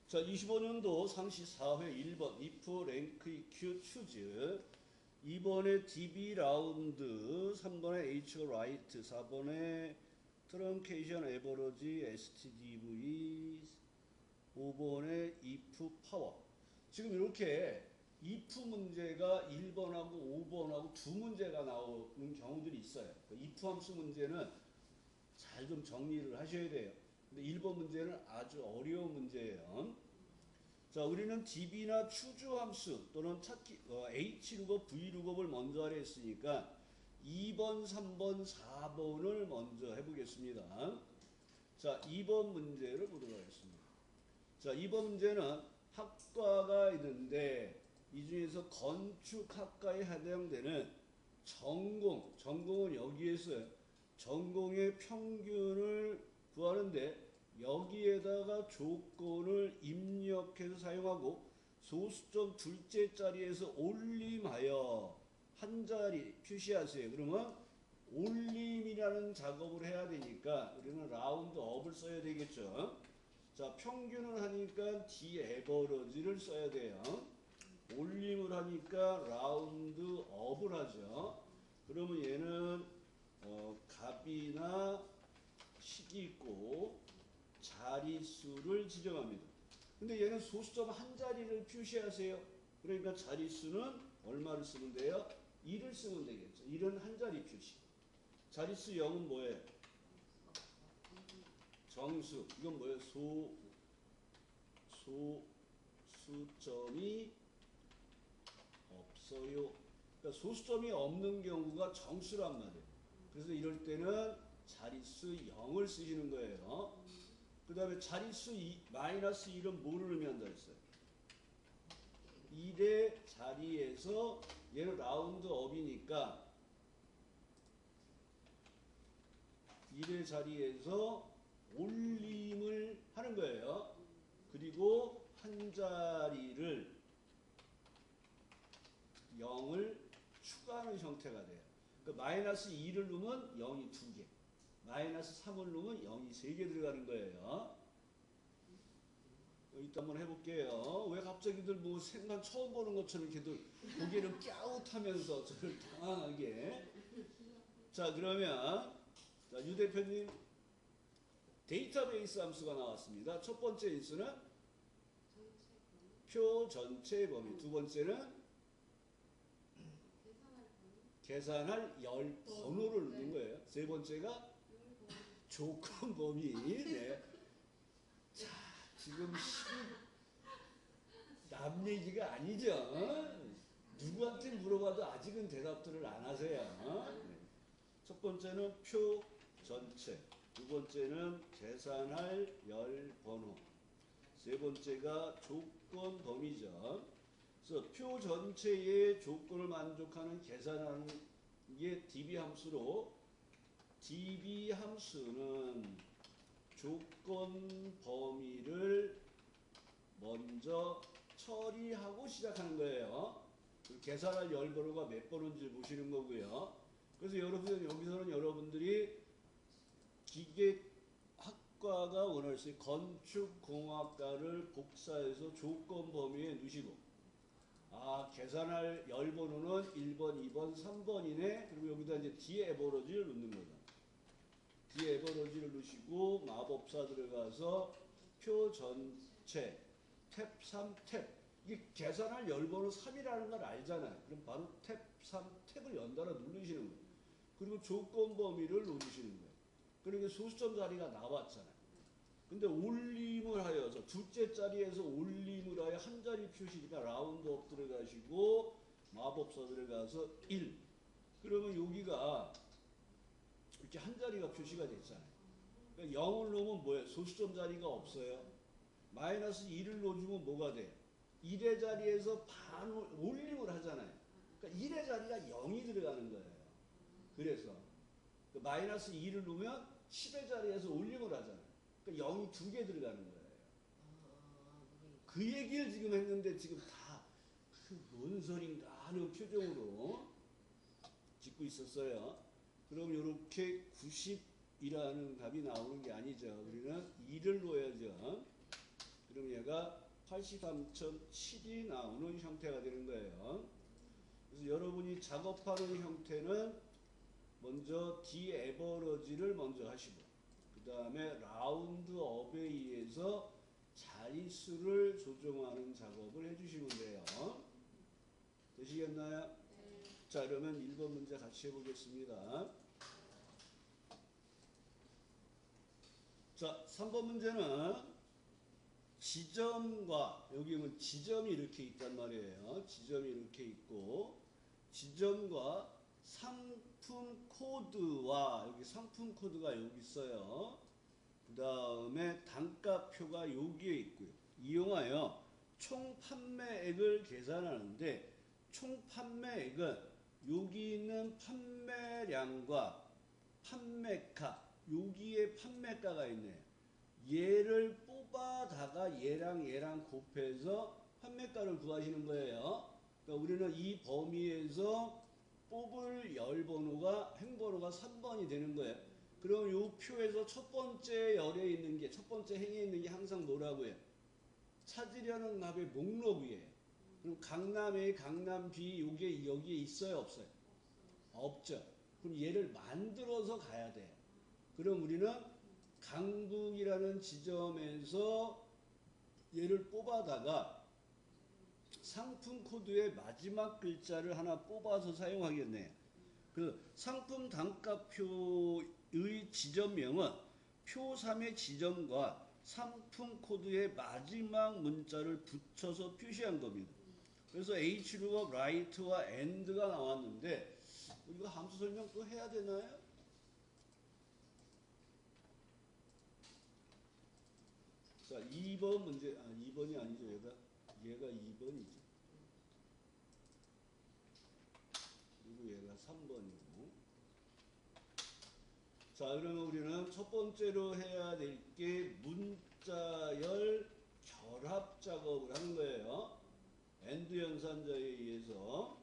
자, 25년도 상시 4회 1번 if rank EQ choose 2번에 DB 라운드 3번에 H가 right 4번에 truncation average STDV 5번에 if power. 지금 이렇게 if 문제가 1번하고 5번하고 두 문제가 나오는 경우들이 있어요. if 함수 문제는 잘 좀 정리를 하셔야 돼요. 근데 1번 문제는 아주 어려운 문제예요. 자, 우리는 DB나 추주 함수 또는 찾기 H룩업, V룩업을 먼저 하려 했으니까 2번, 3번, 4번을 먼저 해보겠습니다. 자, 2번 문제를 보도록 하겠습니다. 자, 2번 문제는 학과가 있는데 이 중에서 건축학과에 해당되는 전공은 여기에서 전공의 평균을 구하는데 여기에다가 조건을 입력해서 사용하고 소수점 둘째 자리에서 올림하여 한 자리 표시하세요. 그러면 올림이라는 작업을 해야 되니까 우리는 라운드 업을 써야 되겠죠. 자, 평균을 하니까 D 에버러지를 써야 돼요. 올림을 하니까 라운드 업을 하죠. 그러면 얘는 값이나 식이 있고 자릿수를 지정합니다. 근데 얘는 소수점 한 자리를 표시하세요. 그러니까 자릿수는 얼마를 쓰면 돼요? 1을 쓰면 되겠죠. 1은 한 자리 표시. 자릿수 0은 뭐예요? 정수. 이건 뭐예요? 소수점이 없어요. 그러니까 소수점이 없는 경우가 정수란 말이에요. 그래서 이럴 때는 자릿수 0을 쓰시는 거예요. 그 다음에 자릿수 마이너스 1은 뭐를 의미한다 했어요? 1의 자리에서 얘는 라운드 업이니까 1의 자리에서 올림을 하는 거예요. 그리고 한 자리를 0을 추가하는 형태가 돼요. 그러니까 마이너스 2를 넣으면 0이 2개. 마이너스 3을 넣으면 0이 3개 들어가는 거예요. 이따 한번 해볼게요. 왜 갑자기들 뭐 생판 처음 보는 것처럼 이렇게 고개를 갸웃하면서 저를 당황하게. 자, 그러면 자, 유 대표님 데이터베이스 함수가 나왔습니다. 첫 번째 인수는 표 전체 범위. 두 번째는 계산할 열 번호를 넣는 거예요. 세 번째가 조건 범위. 네. 자, 지금 남 얘기가 아니죠. 누구한테 물어봐도 아직은 대답들을 안 하세요. 네. 첫 번째는 표 전체, 두 번째는 계산할 열 번호, 세 번째가 조건 범위죠. 그래서 표 전체의 조건을 만족하는 계산하는 게 DB 함수로 DB 함수는 조건 범위를 먼저 처리하고 시작하는 거예요. 계산할 열 번호가 몇 번인지 보시는 거고요. 그래서 여기서는 여러분들이 기계학과가 원할 수 있는 건축공학과를 복사해서 조건 범위에 넣으시고 계산할 열 번호는 1번, 2번, 3번이네. 그리고 여기다 이제 D 에버러지를 넣는 거다. D 에버러지를 넣으시고 마법사 들어가서 표 전체 탭 3 탭. 이게 계산할 열 번호 3이라는 걸 알잖아요. 그럼 바로 탭 3 탭을 연달아 누르시는 거예요. 그리고 조건 범위를 누르시는 거예요. 그러니까 소수점 자리가 나왔잖아요. 근데 올림을 하여서 둘째 자리에서 올림을 하여 한 자리 표시니까 라운드업 들어가시고 마법사 들어가서 1. 그러면 여기가 이렇게 한 자리가 표시가 됐잖아요. 그러니까 0을 넣으면 뭐예요? 소수점 자리가 없어요. 마이너스 1을 넣어주면 뭐가 돼요? 1의 자리에서 반 올림을 하잖아요. 그러니까 1의 자리가 0이 들어가는 거예요. 그래서 마이너스 2를 넣으면 10의 자리에서 올림을 하잖아요. 그러니까 0이 2개 들어가는 거예요. 그 얘기를 지금 했는데 지금 다 뭔 소린가 하는 표정으로 짓고 있었어요. 그럼 이렇게 90이라는 값이 나오는 게 아니죠. 우리는 2를 넣어야죠. 그럼 얘가 83.7이 나오는 형태가 되는 거예요. 그래서 여러분이 작업하는 형태는 먼저 디에버러지를 먼저 하시고 그 다음에 라운드업에 의해서 자릿수를 조정하는 작업을 해주시면 돼요. 되시겠나요? 자, 그러면 1번 문제 같이 해보겠습니다. 자, 3번 문제는 지점과, 여기 보면 지점이 이렇게 있단 말이에요. 지점이 이렇게 있고, 지점과 상품 코드와, 여기 상품 코드가 여기 있어요. 그 다음에 단가표가 여기에 있고요. 이용하여 총 판매액을 계산하는데, 총 판매액은 여기 있는 판매량과 판매가, 여기에 판매가가 있네요. 얘를 뽑아다가 얘랑 곱해서 판매가를 구하시는 거예요. 그러니까 우리는 이 범위에서 뽑을 열번호가 행번호가 3번이 되는 거예요. 그럼 이 표에서 첫 번째 열에 있는 게, 첫 번째 행에 있는 게 항상 뭐라고요? 찾으려는 값의 목록 위에. 그럼 강남 A, 강남 B 요게 여기에 있어요, 없어요? 없죠. 그럼 얘를 만들어서 가야 돼요. 그럼 우리는 강북이라는 지점에서 얘를 뽑아다가 상품 코드의 마지막 글자를 하나 뽑아서 사용하겠네요. 그 상품 단가표의 지점명은 표 3의 지점과 상품 코드의 마지막 문자를 붙여서 표시한 겁니다. 그래서 H룩업, 라이트와 AND가 나왔는데 이거 함수 설명 또 해야 되나요? 자, 2번 문제, 2번이 아니죠. 얘가 2번이죠. 그리고 얘가 3번이고. 자, 그러면 우리는 첫 번째로 해야 될 게 문자열 결합 작업을 하는 거예요. AND 연산자에 의해서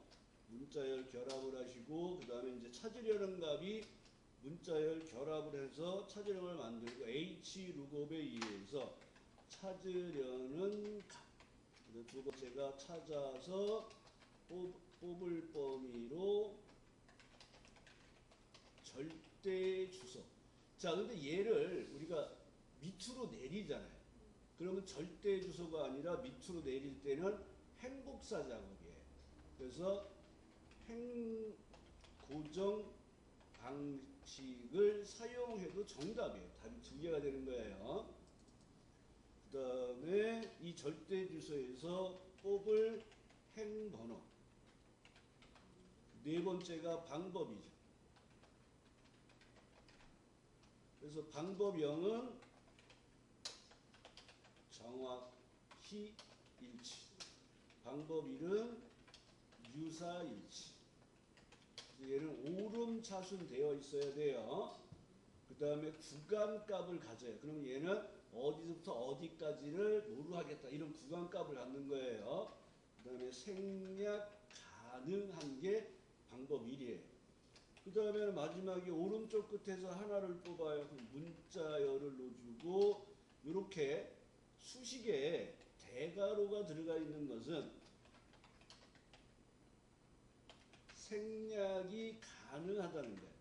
문자열 결합을 하시고, 그 다음에 이제 찾으려는 값이 문자열 결합을 해서 찾으려는 걸 만들고, H룩업에 의해서 찾으려는 값. 두 번째가 찾아서 뽑을 범위로 절대 주소. 자, 근데 얘를 우리가 밑으로 내리잖아요. 그러면 절대 주소가 아니라 밑으로 내릴 때는 행복사 작업이에요. 그래서 고정 방식을 사용해도 정답이에요. 답이 두 개가 되는 거예요. 그 다음에 이 절대 주소에서 뽑을 행번호. 네 번째가 방법이죠. 그래서 방법 0은 정확히 일치. 방법 1은 유사 일치. 얘는 오름차순 되어 있어야 돼요. 그 다음에 구간값을 가져요. 그럼 얘는 어디서부터 어디까지를 뭐로 하겠다. 이런 구간값을 갖는 거예요. 그 다음에 생략 가능한 게 방법 1이에요. 그 다음에 마지막에 오른쪽 끝에서 하나를 뽑아요. 그럼 문자열을 넣어주고, 이렇게 수식에 대괄호가 들어가 있는 것은 생략이 가능하다는 거예요.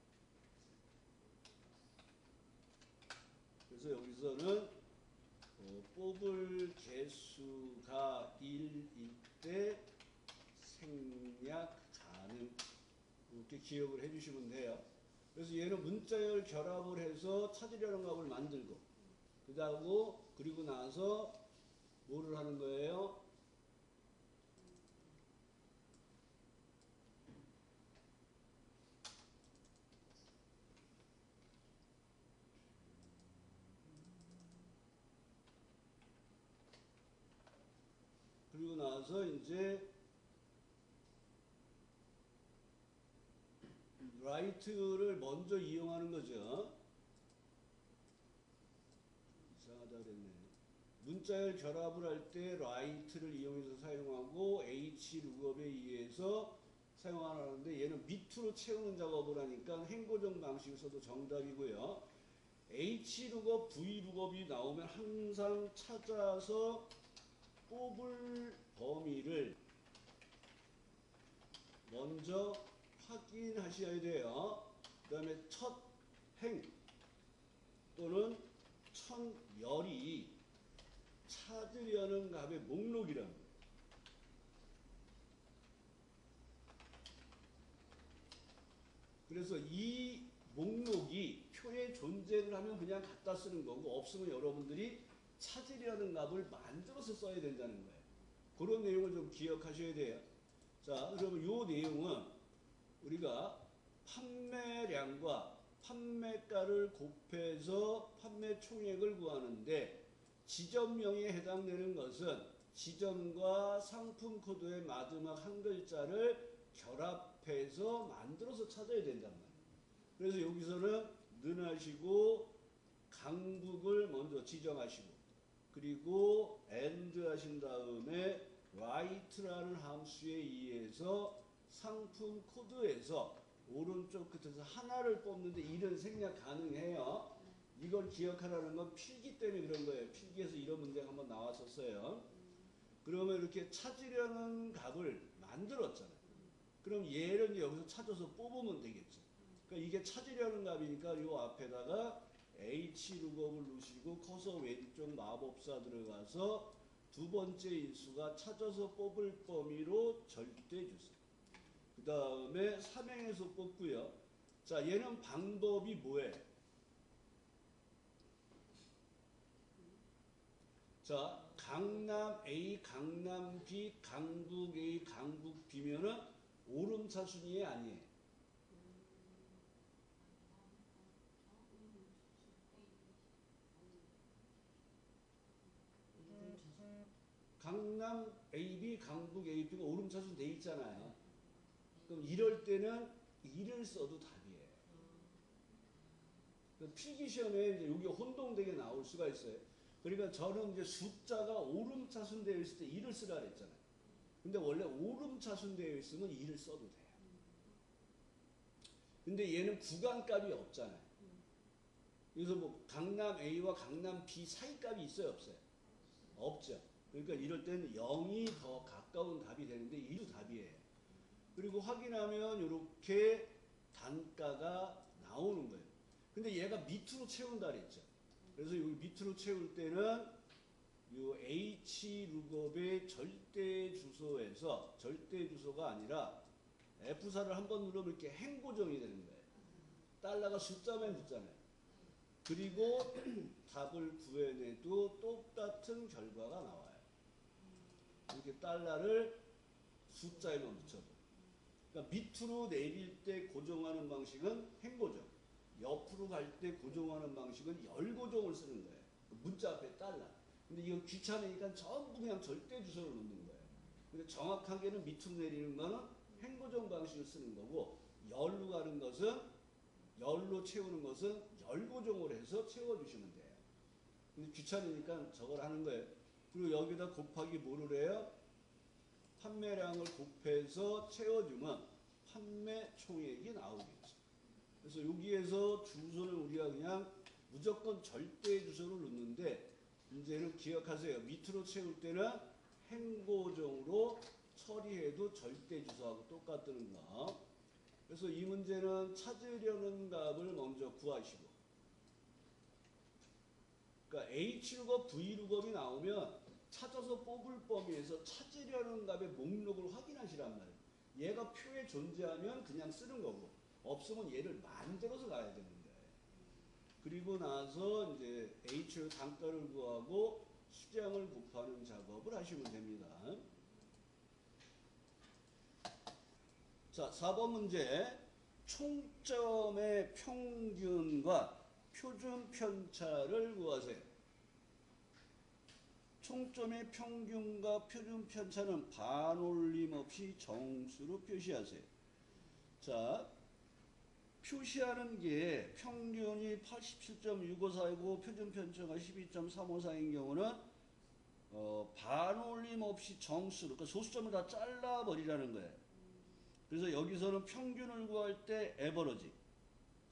그래서 여기서는 뽑을 개수가 1일 때 생략 가능, 이렇게 기억을 해주시면 돼요. 그래서 얘는 문자열 결합을 해서 찾으려는 값을 만들고, 그리고 나서 뭐를 하는 거예요? 그리고 나서 이제 라이트를 먼저 이용하는 거죠. 이상하다 그랬네. 문자열 결합을 할 때 라이트를 이용해서 사용하고 H룩업에 의해서 사용하는데 얘는 밑으로 채우는 작업을 하니까 행고정 방식을 써도 정답이고요. H룩업, V룩업이 나오면 항상 찾아서 뽑을 범위를 먼저 확인하셔야 돼요. 그 다음에 첫 행 또는 첫 열이 찾으려는 값의 목록이랍니다. 그래서 이 목록이 표에 존재를 하면 그냥 갖다 쓰는 거고, 없으면 여러분들이 찾으려는 값을 만들어서 써야 된다는 거예요. 그런 내용을 좀 기억하셔야 돼요. 자, 그러면 이 내용은 우리가 판매량과 판매가를 곱해서 판매 총액을 구하는데, 지점명에 해당되는 것은 지점과 상품 코드의 마지막 한 글자를 결합해서 만들어서 찾아야 된단 말이에요. 그래서 여기서는 는하시고 강북을 먼저 지정하시고, 그리고 AND 하신 다음에 right라는 함수에 의해서 상품 코드에서 오른쪽 끝에서 하나를 뽑는데 이런 생략 가능해요. 이걸 기억하라는 건 필기 때문에 그런 거예요. 필기에서 이런 문제가 한번 나왔었어요. 그러면 이렇게 찾으려는 값을 만들었잖아요. 그럼 얘를 여기서 찾아서 뽑으면 되겠죠. 그러니까 이게 찾으려는 값이니까 이 앞에다가 H룩업을 누르시고 커서 왼쪽 마법사 들어가서 두 번째 인수가 찾아서 뽑을 범위로 절대 주세요. 그 다음에 삼행에서 뽑고요. 자, 얘는 방법이 뭐예요? 자, 강남 A, 강남 B, 강북 A, 강북 B면은 오름차 순위에 아니에요. 강남 AB, 강북 AB가 오름차순 돼 있잖아요. 그럼 이럴 때는 1을 써도 답이에요. 필기시험에 이제 여기 혼동되게 나올 수가 있어요. 그러니까 저는 이제 숫자가 오름차순 되어 있을 때 1을 쓰라 그랬잖아요. 근데 원래 오름차순 되어 있으면 2를 써도 돼요. 근데 얘는 구간값이 없잖아요. 그래서 뭐 강남 A와 강남 B 사이 값이 있어요, 없어요? 없죠. 그러니까 이럴 때는 0이 더 가까운 답이 되는데 2도 답이에요. 그리고 확인하면 이렇게 단가가 나오는 거예요. 근데 얘가 밑으로 채운다 그랬죠. 그래서 여기 밑으로 채울 때는 이 H룩업의 절대 주소에서 절대 주소가 아니라 F4를 한번 누르면 이렇게 행고정이 되는 거예요. 달러가 숫자만 붙잖아요. 그리고 답을 구해내도 똑같은 결과가 나와요. 이렇게 달러를 숫자에만 붙여도. 그러니까 밑으로 내릴 때 고정하는 방식은 행고정. 옆으로 갈 때 고정하는 방식은 열고정을 쓰는 거예요. 문자 앞에 달러. 근데 이거 귀찮으니까 전부 그냥 절대 주소를 넣는 거예요. 근데 정확하게는 밑으로 내리는 거는 행고정 방식을 쓰는 거고, 열로 가는 것은, 열로 채우는 것은 열고정을 해서 채워주시면 돼요. 근데 귀찮으니까 저걸 하는 거예요. 그리고 여기다 곱하기 뭐를 해요? 판매량을 곱해서 채워주면 판매 총액이 나오겠죠. 그래서 여기에서 주소는 우리가 그냥 무조건 절대 주소를 넣는데, 문제는 기억하세요. 밑으로 채울 때는 행고정으로 처리해도 절대 주소하고 똑같다는 거. 그래서 이 문제는 찾으려는 값을 먼저 구하시고, 그러니까 H룩업, V룩업이 나오면 찾아서 뽑을 범위에서 찾으려는 값의 목록을 확인하시란 말이에요. 얘가 표에 존재하면 그냥 쓰는 거고, 없으면 얘를 만들어서 가야 되는 거예요. 그리고 나서 이제 H의 단가를 구하고 수량을 곱하는 작업을 하시면 됩니다. 자, 4번 문제. 총점의 평균과 표준 편차를 구하세요. 총점의 평균과 표준 편차는 반올림 없이 정수로 표시하세요. 자, 표시하는 게 평균이 87.654이고 표준 편차가 12.354인 경우는 반올림 없이 정수로, 그러니까 소수점을 다 잘라버리라는 거예요. 그래서 여기서는 평균을 구할 때 에버러지,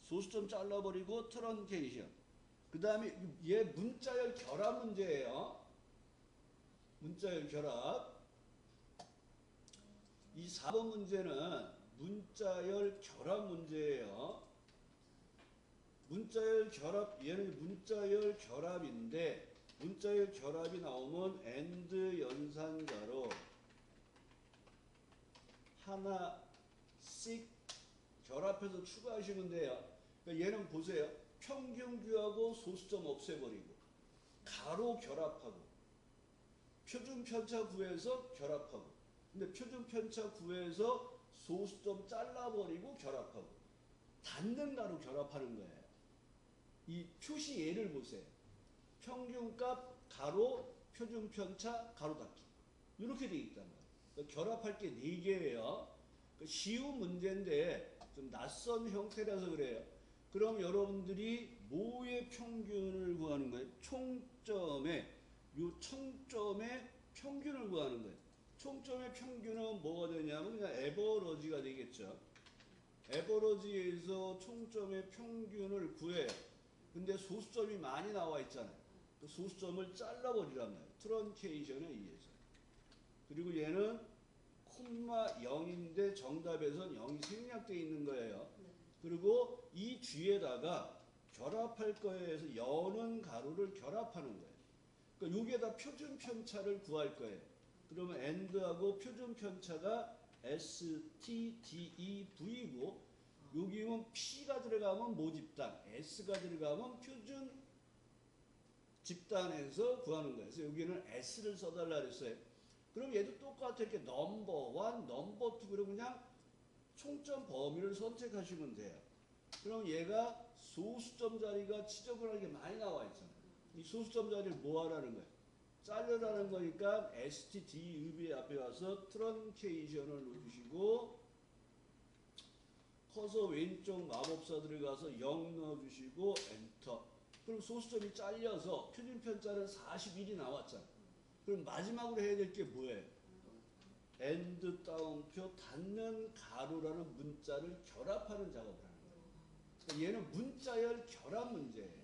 소수점 잘라버리고 트런케이션, 그 다음에 얘 문자열 결합 문제예요. 문자열 결합. 이 4번 문제는 문자열 결합 문제예요. 문자열 결합, 얘는 문자열 결합인데 문자열 결합이 나오면 AND 연산자로 하나씩 결합해서 추가하시면 돼요. 그러니까 얘는 보세요. 평균규하고 소수점 없애버리고 가로 결합하고 표준 편차 구해서 결합하고 근데 표준 편차 구해서 소수점 잘라버리고 결합하고 닫는 가로 결합하는 거예요. 이 표시 예를 보세요. 평균값 가로 표준 편차 가로 닫기 이렇게 돼 있단 말이에요. 그러니까 결합할 게 4개예요. 쉬운 문제인데 좀 낯선 형태라서 그래요. 그럼 여러분들이 뭐의 평균을 구하는 거예요? 총점의 평균을 구하는 거예요. 총점의 평균은 뭐가 되냐면 그냥 에버러지가 되겠죠. 에버러지에서 총점의 평균을 구해요. 근데 소수점이 많이 나와 있잖아요. 그 소수점을 잘라버리란 말이에요. 트런케이션에 의해서. 그리고 얘는 콤마 0인데 정답에선 0이 생략되어 있는 거예요. 그리고 이 뒤에다가 결합할 거에 해서 여는 가로를 결합하는 거예요. 그러니까 여기에다 표준 편차를 구할 거예요. 그러면 AND하고 표준 편차가 STDEV고 여기는 P가 들어가면 모집단, S가 들어가면 표준 집단에서 구하는 거예요. 그래서 여기는 S를 써달라 그랬어요. 그럼 얘도 똑같아. 이렇게 넘버 1, 넘버 2 그러면 그냥 총점 범위를 선택하시면 돼요. 그럼 얘가 소수점 자리가 지저분하게 많이 나와 있잖아요. 이 소수점 자리를 뭐 하라는 거예요? 자르라는 거니까 STDEV 앞에 와서 트런케이션을 넣어주시고 커서 왼쪽 마법사 들어가서 0 넣어주시고 엔터. 그럼 소수점이 잘려서 표준 편차는 41이 나왔잖아요. 그럼 마지막으로 해야 될 게 뭐예요? AND 따옴표 닫는 가로라는 문자를 결합하는 작업을 하는 거예요. 그러니까 얘는 문자열 결합 문제예요.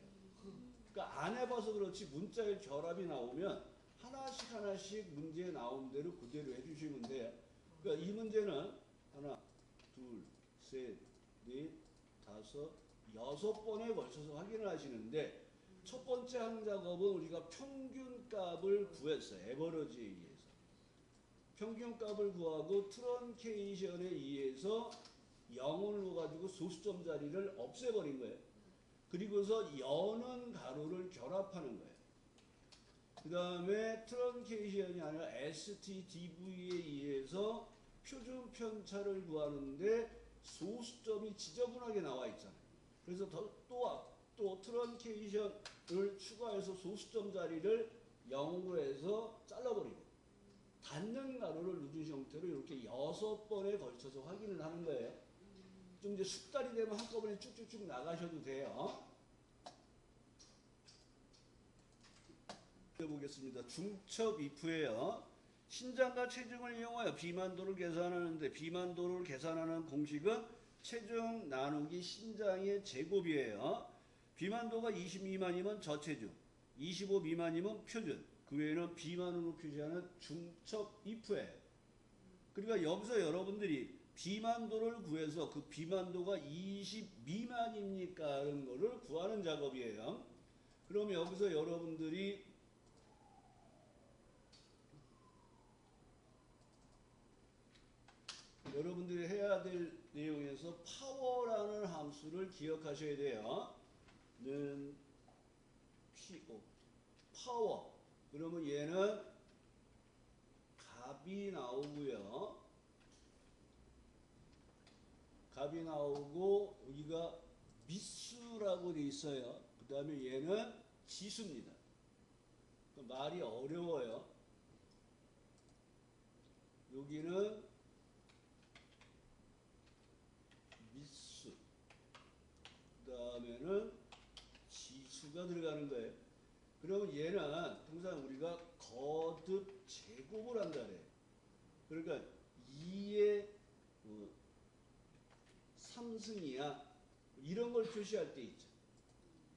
그러니까 안 해봐서 그렇지 문자열 결합이 나오면 하나씩 문제에 나온 대로 그대로 해주시면 돼요. 그러니까 이 문제는 하나, 둘, 셋, 넷, 다섯, 6번에 걸쳐서 확인을 하시는데 첫 번째 한 작업은 우리가 평균값을 구했어요. 에버러지에 의해서. 평균값을 구하고 트런케이션에 의해서 0을 넣어가지고 소수점 자리를 없애버린 거예요. 그리고서 여는 가로를 결합하는 거예요. 그 다음에 트런케이션이 아니라 STDV에 의해서 표준 편차를 구하는데 소수점이 지저분하게 나와 있잖아요. 그래서 또 트런케이션을 추가해서 소수점 자리를 0으로 해서 잘라버리고 닫는 가로를 누르신 형태로 이렇게 6번에 걸쳐서 확인을 하는 거예요. 좀 이제 숙달이 되면 한꺼번에 쭉쭉쭉 나가셔도 돼요. 해보겠습니다. 중첩 if예요. 신장과 체중을 이용하여 비만도를 계산하는데 비만도를 계산하는 공식은 체중 나누기 신장의 제곱이에요. 비만도가 20 미만이면 저체중, 25 미만이면 표준, 그 외에는 비만으로 표시하는 중첩 if예요. 그러니까 여기서 여러분들이 비만도를 구해서 그 비만도가 20 미만입니까? 하는 거를 구하는 작업이에요. 그럼 여기서 여러분들이 해야 될 내용에서 파워라는 함수를 기억하셔야 돼요. 는 PO 파워. 그러면 얘는 값이 나오고요. 값이 나오고 여기가 미수라고 돼 있어요. 그 다음에 얘는 지수입니다. 말이 어려워요. 여기는 미수, 그 다음에는 지수가 들어가는 거예요. 그러면 얘는 통상 우리가 거듭 제곱을 한다 그래요. 그러니까 2의 3승이야. 이런 걸 표시할 때 있죠.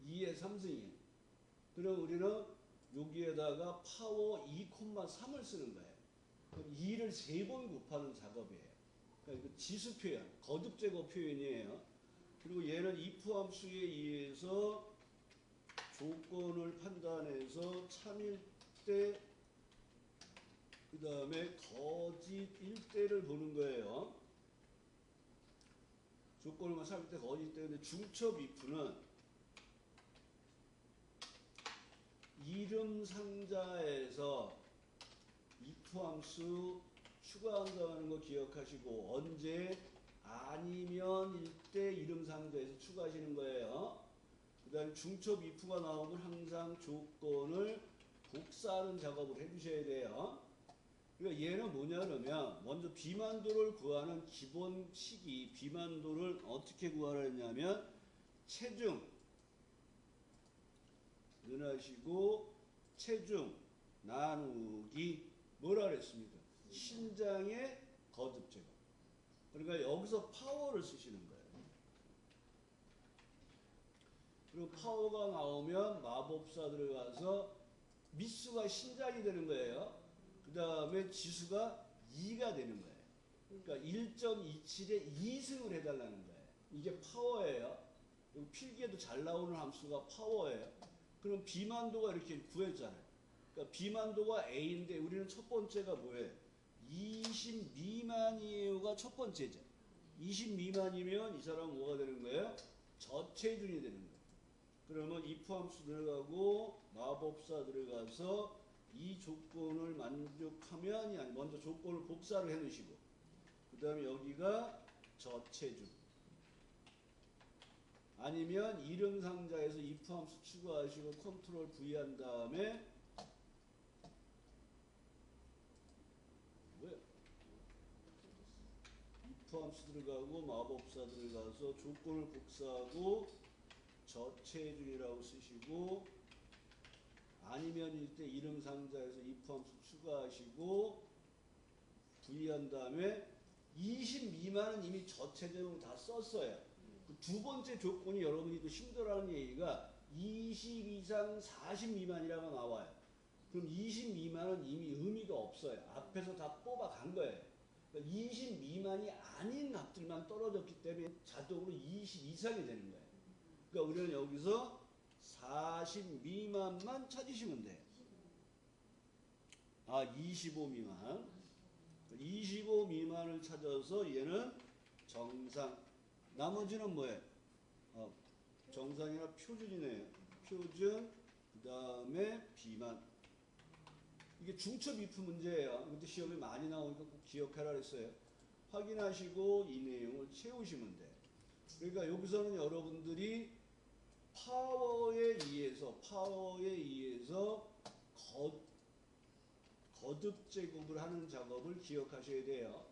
2의 3승이에요. 그럼 우리는 여기에다가 파워 2,3을 쓰는 거예요. 그럼 2를 3번 곱하는 작업이에요. 그러니까 이거 지수 표현, 거듭 제곱 표현이에요. 그리고 얘는 if 함수에 의해서 조건을 판단해서 참일 때, 그 다음에 거짓일 때를 보는 거예요. 조건을 참일 때, 거짓일 때. 근데 중첩 if는 이름 상자에서 if 함수 추가한다는 거 기억하시고, 언제 아니면일 때 이름 상자에서 추가하시는 거예요. 그 다음에 중첩 if가 나오면 항상 조건을 복사하는 작업을 해주셔야 돼요. 그러니까 얘는 뭐냐 그러면 먼저 비만도를 구하는 기본식이, 비만도를 어떻게 구하라 했냐면 체중 은하시고 체중 나누기 뭐라 그랬습니까? 신장의 거듭 제곱. 그러니까 여기서 파워를 쓰시는 거예요. 그리고 파워가 나오면 마법사 들어가서 미수가 신장이 되는 거예요. 그 다음에 지수가 2가 되는 거예요. 그러니까 1.27에 2승을 해달라는 거예요. 이게 파워예요. 필기에도 잘 나오는 함수가 파워예요. 그럼 비만도가 이렇게 구했잖아요. 그러니까 비만도가 A인데 우리는 첫 번째가 뭐예요? 20 미만이에요가 첫 번째죠. 20 미만이면 이 사람은 뭐가 되는 거예요? 저체중이 되는 거예요. 그러면 if 함수 들어가고 마법사 들어가서 이 조건을 만족하면이 아니 먼저 조건을 복사를 해 놓으시고 그 다음에 여기가 저체중 아니면 이름 상자에서 if 함수 추가하시고 컨트롤 V 한 다음에 뭐야? if 함수 들어가고 마법사 들어가서 조건을 복사하고 저체중이라고 쓰시고 아니면일 때 이름 상자에서 if 함수 추가하시고 V 한 다음에 20 미만은 이미 저체중을 다 썼어요. 그 두 번째 조건이 여러분이 또 힘들어하는 얘기가 20 이상 40 미만이라고 나와요. 그럼 20 미만은 이미 의미가 없어요. 앞에서 다 뽑아간 거예요. 그러니까 20 미만이 아닌 값들만 떨어졌기 때문에 자동으로 20 이상이 되는 거예요. 그러니까 우리는 여기서 40 미만만 찾으시면 돼요. 25 미만. 25 미만을 찾아서 얘는 정상. 나머지는 뭐예요? 정상이나 표준이네요. 표준, 그 다음에 비만. 이게 중첩 if 문제예요. 근데 시험에 많이 나오니까 꼭 기억하라 그랬어요. 확인하시고 이 내용을 채우시면 돼요. 그러니까 여기서는 여러분들이 파워에 의해서 거듭 제곱을 하는 작업을 기억하셔야 돼요.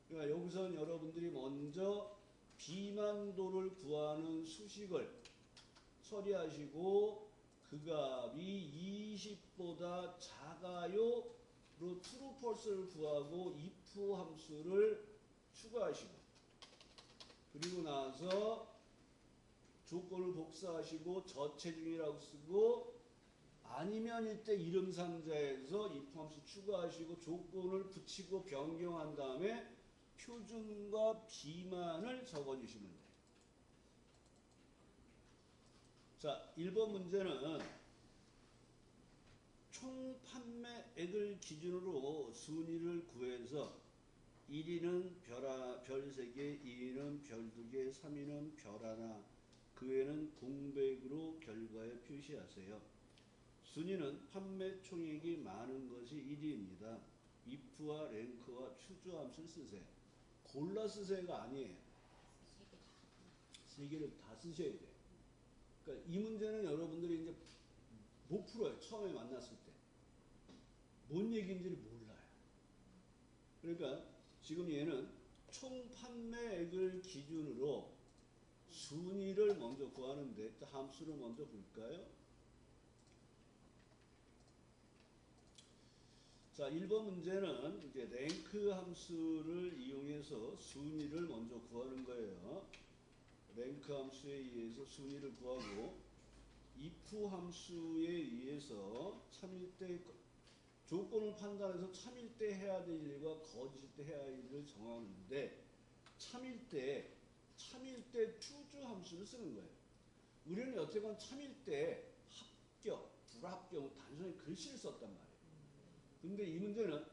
그러니까 여기서는 여러분들이 먼저 비만도를 구하는 수식을 처리하시고 그 값이 20보다 작아요로 true false를 구하고 if 함수를 추가하시고 그리고 나서 조건을 복사하시고 저체중이라고 쓰고 아니면일 때 이름 상자에서 if 함수 추가하시고 조건을 붙이고 변경한 다음에 표준과 비만을 적어주시면 돼요. 자, 1번 문제는 총 판매액을 기준으로 순위를 구해서 1위는 별 3개, 2위는 별 2개, 3위는 별 1, 그 외에는 공백으로 결과에 표시하세요. 순위는 판매 총액이 많은 것이 1위입니다. if와 랭크와 추주함수를 쓰세요. 골라 쓰세요가 아니에요. 세 개를 다 쓰셔야 돼요. 그러니까 이 문제는 여러분들이 이제 못 풀어요. 처음에 만났을 때. 뭔 얘기인지를 몰라요. 그러니까 지금 얘는 총 판매액을 기준으로 순위를 먼저 구하는데 함수를 먼저 볼까요? 자, 1번 문제는 이제 랭크 함수를 이용해서 순위를 먼저 구하는 거예요. 랭크 함수에 의해서 순위를 구하고 if 함수에 의해서 참일 때 조건을 판단해서 참일 때 해야 될 일과 거짓일 때 해야 할 일을 정하는데 참일 때 true 함수를 쓰는 거예요. 우리는 여태껏 참일 때 합격, 불합격 단순히 글씨를 썼단 말이에요. 근데 이 문제는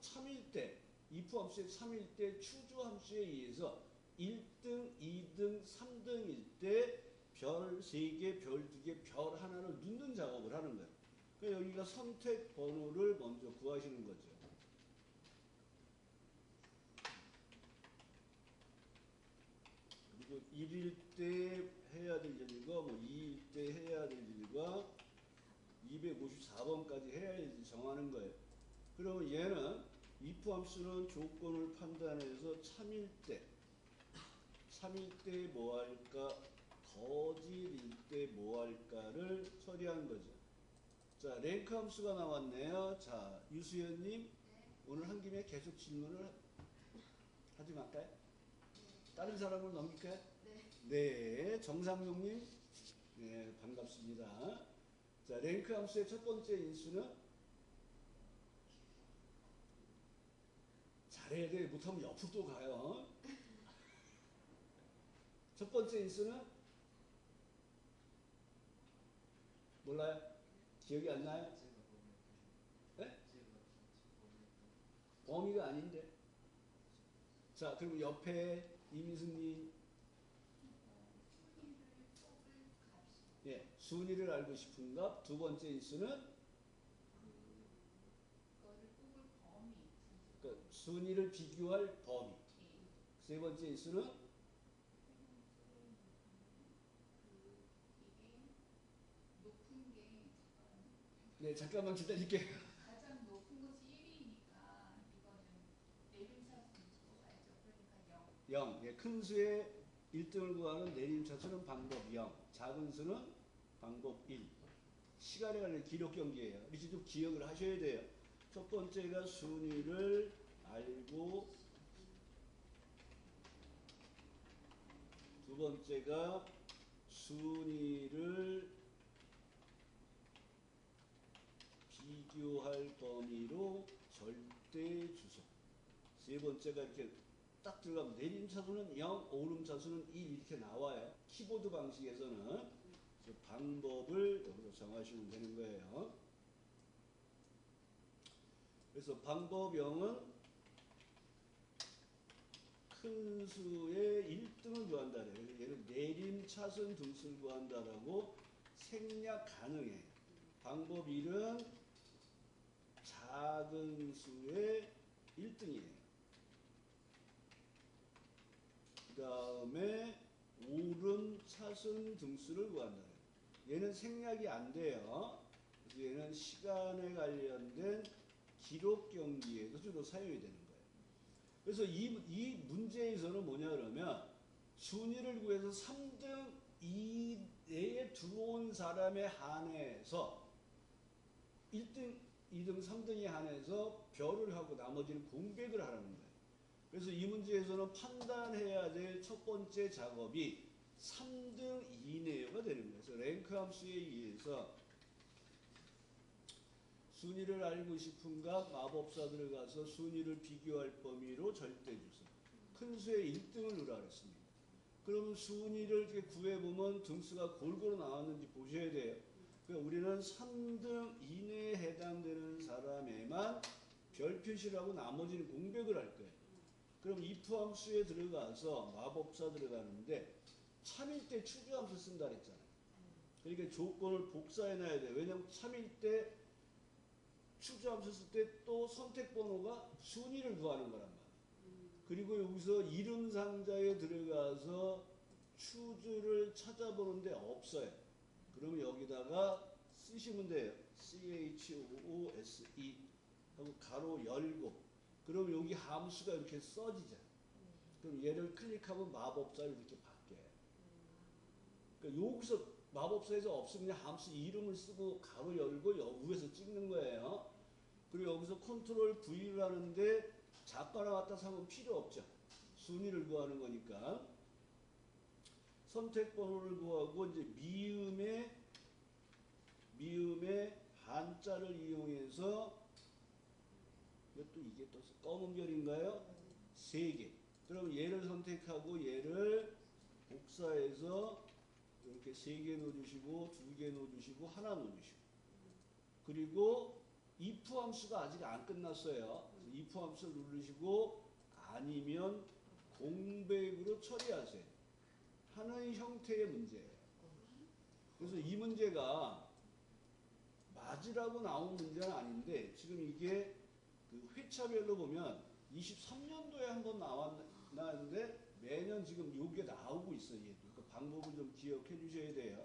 참일 때 if 함수의 참일 때 true 함수에 의해서 1등, 2등, 3등일 때 별 3개, 별 2개, 별 하나를 넣는 작업을 하는 거예요. 그러니까 여기가 선택 번호를 먼저 구하시는 거죠. 그리고 1일 때 해야 될 일과 뭐 2일 때 해야 될 일과 254번까지 해야 할 일 정하는 거예요. 그러면 얘는 if 함수는 조건을 판단해서 참일 때 뭐 할까, 거짓일 때 뭐 할까를 처리하는 거죠. 자, 랭크 함수가 나왔네요. 자, 유수연님, 네. 오늘 한 김에 계속 질문을 하지 말까요? 다른 사람을 넘길까요? 네. 네, 정상용님, 네, 반갑습니다. 자, 랭크 함수의 첫 번째 인수는 잘해야 돼. 못하면 옆으로 또 가요. 첫 번째 인수는 몰라요? 기억이 안 나요? 네? 범위가 아닌데. 자, 그럼 옆에 이미숙님, 예, 순위를 알고 싶은 값. 두 번째 인수는 그거를 뽑을 범위. 그러니까 순위를 비교할 범위. 세 번째 인수는 이게 높은 게 네, 잠깐만 기다릴게요. 가장 높은 것이 1이니까 이거는 내림차순 뽑아야죠. 그러니까 0. 0. 예, 큰 수의 1등을 구하는 내림차수는 방법 0. 작은 수는 방법 1. 시간에 관련 기록 경기예요. 이렇게 좀 기억을 하셔야 돼요. 첫 번째가 순위를 알고, 두 번째가 순위를 비교할 범위로 절대 주소. 세 번째가 이렇게 딱 들어가면 내림차수는 0, 오름차수는 1 이렇게 나와요. 키보드 방식에서는 그 방법을 여기서 정하시면 되는 거예요. 그래서 방법 0은 큰 수의 1등을 구한다. 얘는 내림차순 등수를 구한다라고 생략 가능해요. 방법 1은 작은 수의 1등이에요. 그 다음에 오름차순 등수를 구한다. 얘는 생략이 안 돼요. 그래서 얘는 시간에 관련된 기록 경기에도 주로 사용이 되는 거예요. 그래서 이 문제에서는 뭐냐 그러면 순위를 구해서 3등 이내에 들어온 사람에 한해서 1등, 2등, 3등에 한해서 별을 하고 나머지는 공백을 하라는 거예요. 그래서 이 문제에서는 판단해야 될 첫 번째 작업이 3등 이내가 되는 거예요. 그래서 랭크 함수에 의해서 순위를 알고 싶은 값 마법사 들어가서 순위를 비교할 범위로 절대주소. 큰 수의 1등을 넣으라 그랬습니다. 그러면 순위를 이렇게 구해보면 등수가 골고루 나왔는지 보셔야 돼요. 그러니까 우리는 3등 이내에 해당되는 사람에만 별 표시를 하고 나머지는 공백을 할 거예요. 그럼 if 함수에 들어가서 마법사 들어가는데 참일 때 추주함수 쓴다 그랬잖아요. 그러니까 조건을 복사해놔야 돼요. 왜냐하면 참일 때 추주함수 쓸 때 또 선택번호가 순위를 구하는 거란 말이에요. 그리고 여기서 이름 상자에 들어가서 추주를 찾아보는데 없어요. 그러면 여기다가 쓰시면 돼요. CHOOSE 하고 가로 열고, 그럼 여기 함수가 이렇게 써지죠. 그럼 얘를 클릭하면 마법사를 이렇게 바뀌어요. 그러니까 여기서 마법사에서 없으면 함수 이름을 쓰고 가로 열고 위에서 찍는 거예요. 그리고 여기서 컨트롤 V를 하는데 작가나 왔다 사면 필요 없죠. 순위를 구하는 거니까. 선택번호를 구하고 이제 미음에 미음의 한자를 이용해서 이게 또 검은 별인가요? 3개. 그럼 얘를 선택하고 얘를 복사해서 이렇게 3개 넣어주시고 2개 넣어주시고 하나 넣어주시고 그리고 if 함수가 아직 안 끝났어요. if 함수를 누르시고 아니면 공백으로 처리하세요. 하는 형태의 문제예요. 그래서 이 문제가 맞으라고 나온 문제는 아닌데 지금 이게 그 회차별로 보면 23년도에 한번 나왔는데 매년 지금 이게 나오고 있어요. 그 방법을 좀 기억해 주셔야 돼요.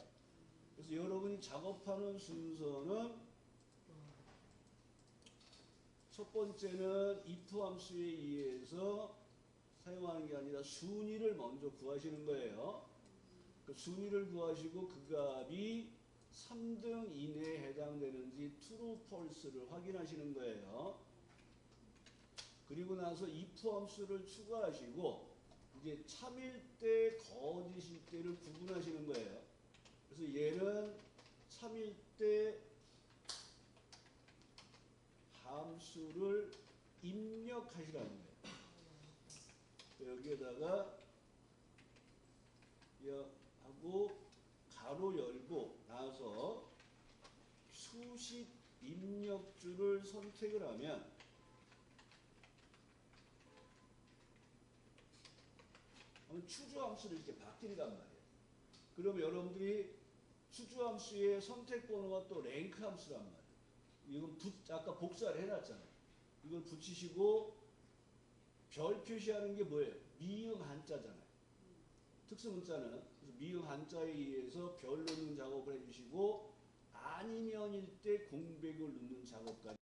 그래서 여러분이 작업하는 순서는 첫 번째는 if 함수에 의해서 사용하는 게 아니라 순위를 먼저 구하시는 거예요. 그 순위를 구하시고 그 값이 3등 이내에 해당되는지 true, false를 확인하시는 거예요. 그리고 나서 if 함수를 추가하시고 이제 참일 때, 거짓일 때를 구분하시는 거예요. 그래서 얘는 참일 때 함수를 입력하시라는 거예요. 여기에다가 하고 가로 열고 나서 수식 입력줄을 선택을 하면 추주함수를 이렇게 바뀐단 말이에요. 그럼 여러분들이 추주함수의 선택번호가 또 랭크 함수란 말이에요. 이건 아까 복사를 해놨잖아요. 이걸 붙이시고 별 표시하는 게 뭐예요? 미음 한자잖아요. 특수문자는. 그래서 미음 한자에 의해서 별 넣는 작업을 해주시고 아니면일 때 공백을 넣는 작업까지